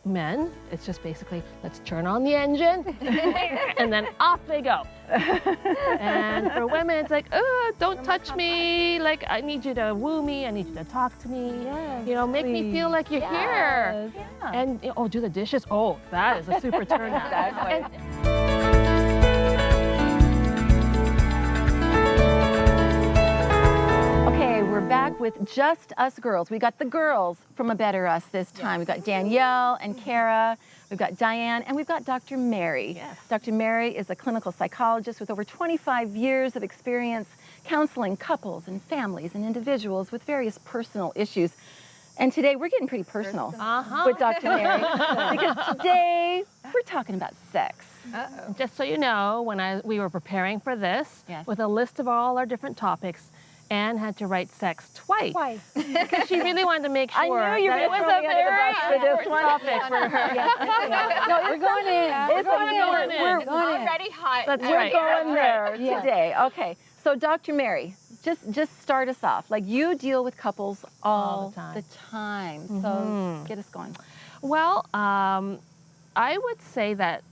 men, it's just basically, let's turn on the engine, and then off they go. And for women, it's like, oh, don't touch me. Like, I need you to woo me. I need you to talk to me. Yes, you know, make me feel like you're here. Yeah. And, oh, do the dishes. Oh, that is a super turn on. Exactly. Okay, we're back with just us girls. We got the girls from A Better Us this time. We've got Danielle and Kara. We've got Diane, and we've got Dr. Mary. Yes. Dr. Mary is a clinical psychologist with over 25 years of experience counseling couples and families and individuals with various personal issues. And today we're getting pretty personal with Dr. Mary because today we're talking about sex. Just so you know, when we were preparing for this, Yes. with a list of all our different topics, Anne had to write sex twice. Because she really wanted to make I sure knew you were that it gonna was throw a me under the very bus for this one. topic for her. No, we're going in. It's going in. We're It's already hot. That's We're right. going there Yeah. today. Okay. So Dr. Mary, just start us off. Like, you deal with couples all the the time. So get us going. Well, I would say that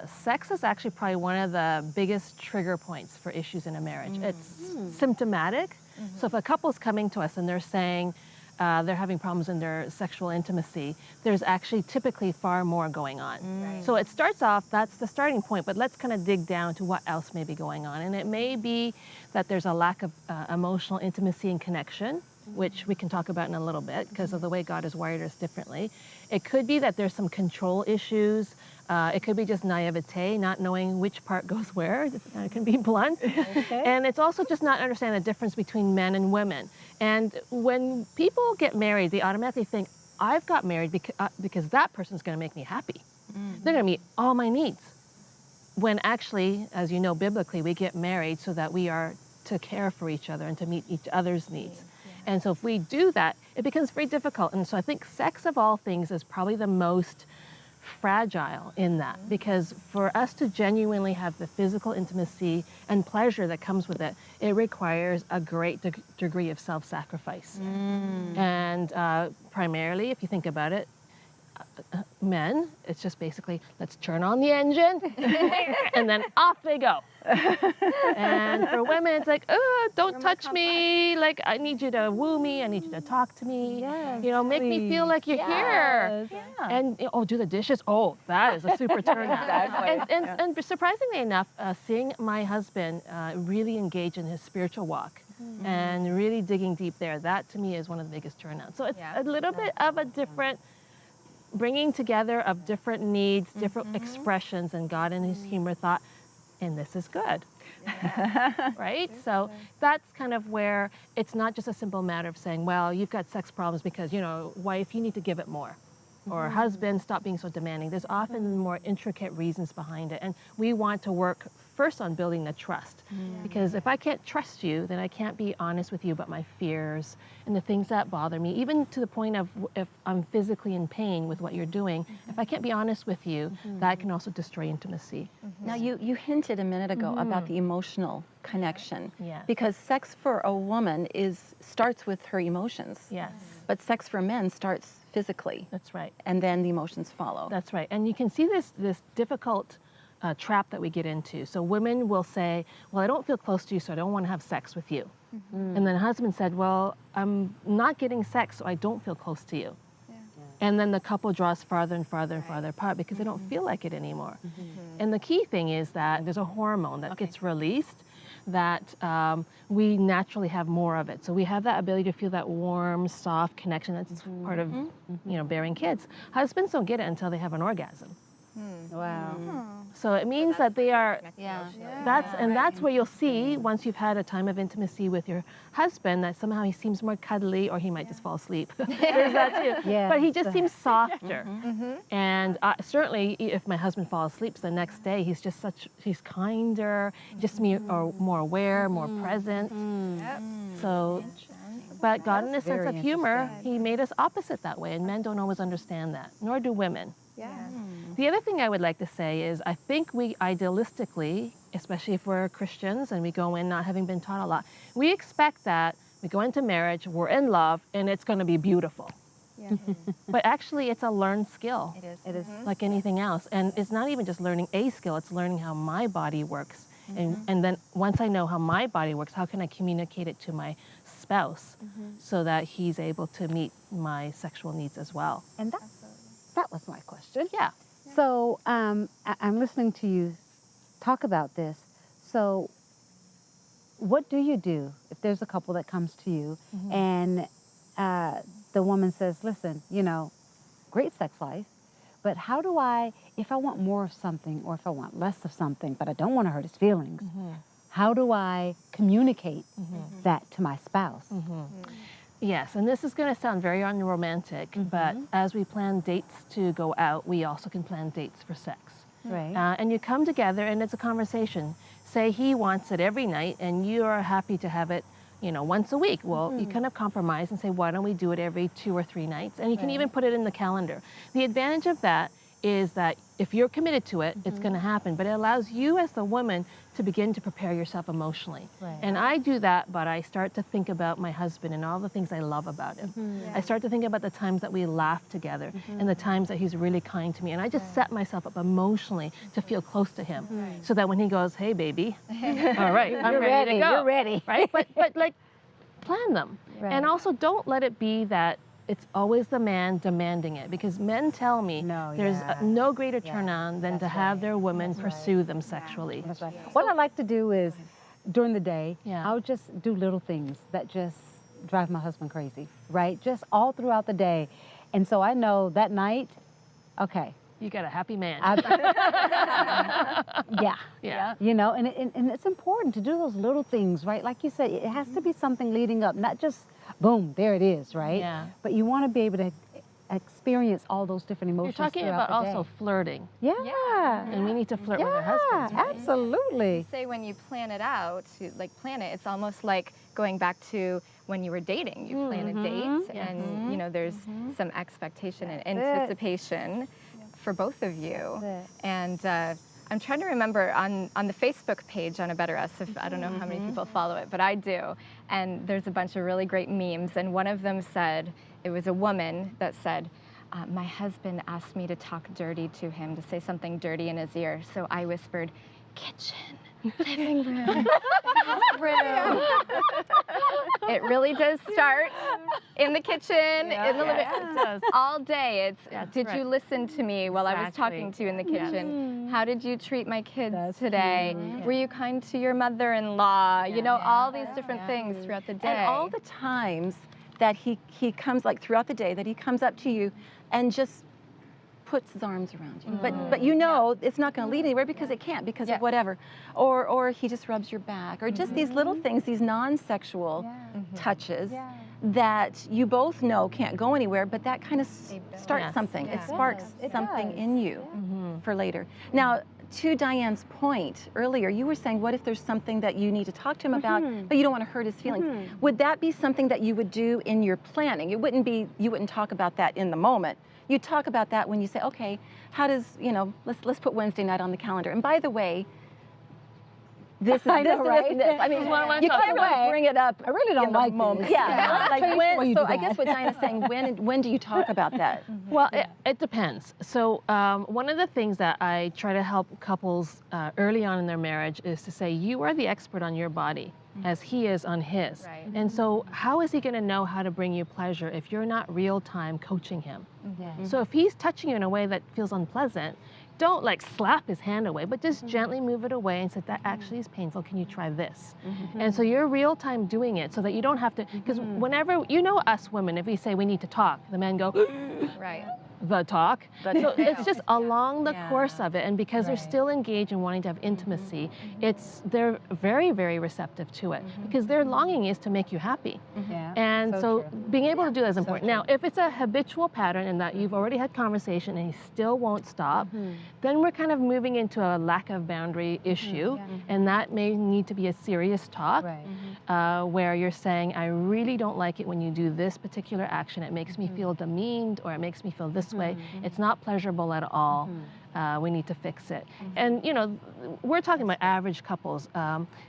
sex is actually probably one of the biggest trigger points for issues in a marriage. It's symptomatic. So if a couple's coming to us and they're saying they're having problems in their sexual intimacy, there's actually typically far more going on. So it starts off, that's the starting point, but let's kind of dig down to what else may be going on. And it may be that there's a lack of emotional intimacy and connection, which we can talk about in a little bit because of the way God has wired us differently. It could be that there's some control issues. It could be just naivete, not knowing which part goes where. It can be blunt. And it's also just not understanding the difference between men and women. And when people get married, they automatically think, I've got married because that person's going to make me happy. They're going to meet all my needs. When actually, as you know, biblically, we get married so that we are to care for each other and to meet each other's needs. And so if we do that, it becomes very difficult. And so I think sex of all things is probably the most fragile in that, because for us to genuinely have the physical intimacy and pleasure that comes with it, it requires a great degree of self-sacrifice. And primarily, if you think about it, men, it's just basically, let's turn on the engine, and then off they go. And for women, it's like, oh, don't touch me. Like, I need you to woo me. I need you to talk to me. Yes, you know, make me feel like you're here. And, oh, do the dishes. Oh, that is a super turn on. Exactly. And surprisingly enough, seeing my husband really engage in his spiritual walk and really digging deep there, that to me is one of the biggest turn-ons. So it's a little bit of a different bringing together of different needs, different expressions, and God in his humor thought, and this is good. Right? So that's kind of where it's not just a simple matter of saying, well, you've got sex problems because, you know, wife, you need to give it more. Or husband, stop being so demanding. There's often more intricate reasons behind it. And we want to work first on building the trust. Because if I can't trust you, then I can't be honest with you about my fears and the things that bother me, even to the point of if I'm physically in pain with what you're doing. If I can't be honest with you, that can also destroy intimacy. Now, you hinted a minute ago about the emotional connection. Yes. Because sex for a woman starts with her emotions. Yes, But sex for men starts physically, that's right. and then the emotions follow. That's right. And you can see this difficult trap that we get into. So women will say, well, I don't feel close to you, so I don't want to have sex with you. And then husband said, well, I'm not getting sex, so I don't feel close to you. And then the couple draws farther and farther and farther apart because they don't feel like it anymore. And the key thing is that there's a hormone that gets released that we naturally have more of it. So we have that ability to feel that warm, soft connection that's part of, you know, bearing kids. Husbands don't get it until they have an orgasm. Wow. So it means that they are, Yeah. that's where you'll see, once you've had a time of intimacy with your husband, that somehow he seems more cuddly, or he might just fall asleep. There's that too. Yes. But he just seems softer. And certainly, if my husband falls asleep the next day, he's kinder, just more aware, more present. So, but God, in a sense of humor, he made us opposite that way, and men don't always understand that, nor do women. The other thing I would like to say is I think we idealistically, especially if we're Christians and we go in not having been taught a lot, we expect that we go into marriage, we're in love, and it's going to be beautiful. But actually, it's a learned skill. It is. It is. Like anything else. And it's not even just learning a skill, it's learning how my body works. And then once I know how my body works, how can I communicate it to my spouse so that he's able to meet my sexual needs as well? And that was my question. Yeah. So I'm listening to you talk about this. So what do you do if there's a couple that comes to you and the woman says, listen, you know, great sex life, but how do if I want more of something or if I want less of something, but I don't want to hurt his feelings, how do I communicate that to my spouse? Yes, and this is going to sound very unromantic, but as we plan dates to go out, we also can plan dates for sex. Right. And you come together and it's a conversation. Say he wants it every night and you are happy to have it, you know, once a week. Well, you kind of compromise and say, why don't we do it every 2 or 3 nights? And you can even put it in the calendar. The advantage of that is that if you're committed to it, it's going to happen. But it allows you as the woman to begin to prepare yourself emotionally. Right. And I do that, but I start to think about my husband and all the things I love about him. I start to think about the times that we laugh together and the times that he's really kind to me. And I just set myself up emotionally to feel close to him so that when he goes, hey, baby, all right, I'm ready to go. You're ready. Right? But like, plan them. Right. And also don't let it be that it's always the man demanding it, because men tell me there's no greater turn on than to have their woman pursue them sexually. That's right. What I like to do is, during the day, Yeah. I'll just do little things that just drive my husband crazy, right? Just all throughout the day. And so I know that night, okay, You got a happy man. yeah. Yeah. You know, and it's important to do those little things, right? Like you said, it has to be something leading up, not just boom, there it is, right? Yeah. But you want to be able to experience all those different emotions. You're talking throughout about the also day. flirting. Yeah. And we need to flirt with our husbands. Right? Absolutely. Say when you plan it out, it's almost like going back to when you were dating. You plan a date, and you know there's some expectation and anticipation for both of you. That's it. And I'm trying to remember on the Facebook page on A Better Us, if I don't know how many people follow it, but I do. And there's a bunch of really great memes, and one of them said, it was a woman that said, my husband asked me to talk dirty to him, to say something dirty in his ear, so I whispered, kitchen, living room, bathroom. It really does start in the kitchen, in the living room. It does. All day. It's, That's did right. you listen to me while I was Exactly. talking to you in the kitchen? How did you treat my kids That's today? cute. Were you kind to your mother-in-law? You know, all these different things throughout the day. And all the times that he comes, like throughout the day, that he comes up to you and just puts his arms around you. But you know it's not going to lead anywhere because it can't, because of whatever. Or he just rubs your back, or just these little things, these non-sexual touches that you both know can't go anywhere, but that kind of starts Yes. something. It Yeah. sparks It something does. in you for later. Now, to Diane's point earlier, you were saying, what if there's something that you need to talk to him about, but you don't want to hurt his feelings? Would that be something that you would do in your planning? It wouldn't be, you wouldn't talk about that in the moment. You talk about that when you say, okay, how does, you know, let's put Wednesday night on the calendar. And by the way, this is I know, this, right? and this. I mean, What I wanna you talk can't really about. bring it up. I really don't in the like moment. this. Yeah, like Tell you when. before you So do I that. guess what Diana's saying, when do you talk about that? Well, it depends. So one of the things that I try to help couples early on in their marriage is to say, you are the expert on your body as he is on his. Right. And so how is he going to know how to bring you pleasure if you're not real time coaching him? So if he's touching you in a way that feels unpleasant, don't like slap his hand away, but just gently move it away and say, that actually is painful. Can you try this? And so you're real time doing it so that you don't have to, because whenever, you know us women, if we say we need to talk, the men go, Right. the talk. So it's just along the Yeah. course of it, and because they're still engaged and wanting to have intimacy, they're very, very receptive to it because their longing is to make you happy. Yeah. And So so true. being able to do that is important. Now, if it's a habitual pattern and that you've already had conversation and he still won't stop, then we're kind of moving into a lack of boundary issue, and that may need to be a serious talk. Right. Where you're saying, I really don't like it when you do this particular action. It makes me feel demeaned, or it makes me feel this way. It's not pleasurable at all. We need to fix it. And, you know, we're talking about average couples.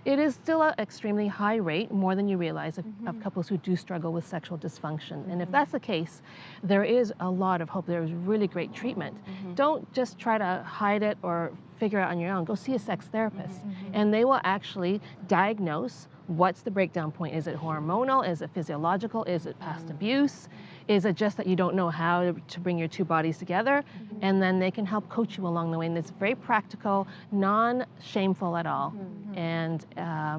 It is still an extremely high rate, more than you realize, of couples who do struggle with sexual dysfunction. And if that's the case, there is a lot of hope. There is really great treatment. Don't just try to hide it or figure it out on your own. Go see a sex therapist, and they will actually diagnose what's the breakdown point. Is it hormonal? Is it physiological? Is it past abuse? Is it just that you don't know how to bring your two bodies together? And then they can help coach you along the way. And it's very practical, non-shameful at all. And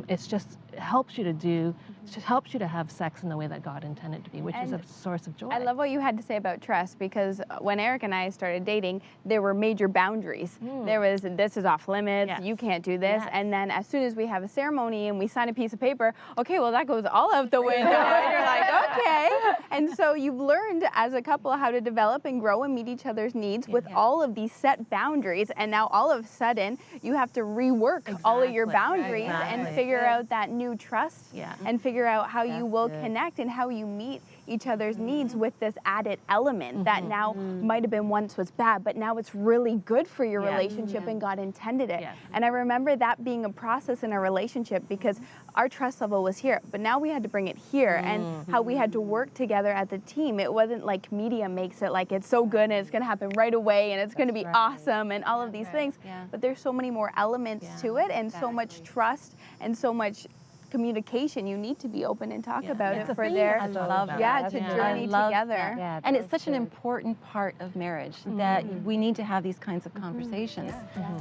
it's just helps you to have sex in the way that God intended to be, which is a source of joy. I love what you had to say about trust, because when Eric and I started dating, there were major boundaries. There was, this is off limits, you can't do this. And then as soon as we have a ceremony and we sign a piece of paper, okay, well, that goes all out the window. And you're like, okay. And so you've learned as a couple how to develop and grow and meet each other's needs with all of these set boundaries. And now all of a sudden, you have to rework all of your boundaries and figure out that new trust and figure out how you will connect and how you meet each other's needs with this added element that now might have been once was bad, but now it's really good for your relationship and God intended it. And I remember that being a process in our relationship, because our trust level was here, but now we had to bring it here, and how we had to work together as a team. It wasn't like media makes it like it's so good and it's gonna happen right away and it's gonna be awesome and all of these things, but there's so many more elements to it, and so much trust and so much communication. You need to be open and talk about it for their I love to journey together. Yeah, And it's such an important part of marriage that we need to have these kinds of conversations.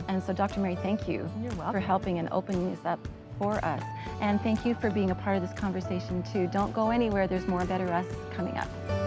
And so, Dr. Mary, thank you for helping and opening this up for us. And thank you for being a part of this conversation too. Don't go anywhere. There's more Better Us coming up.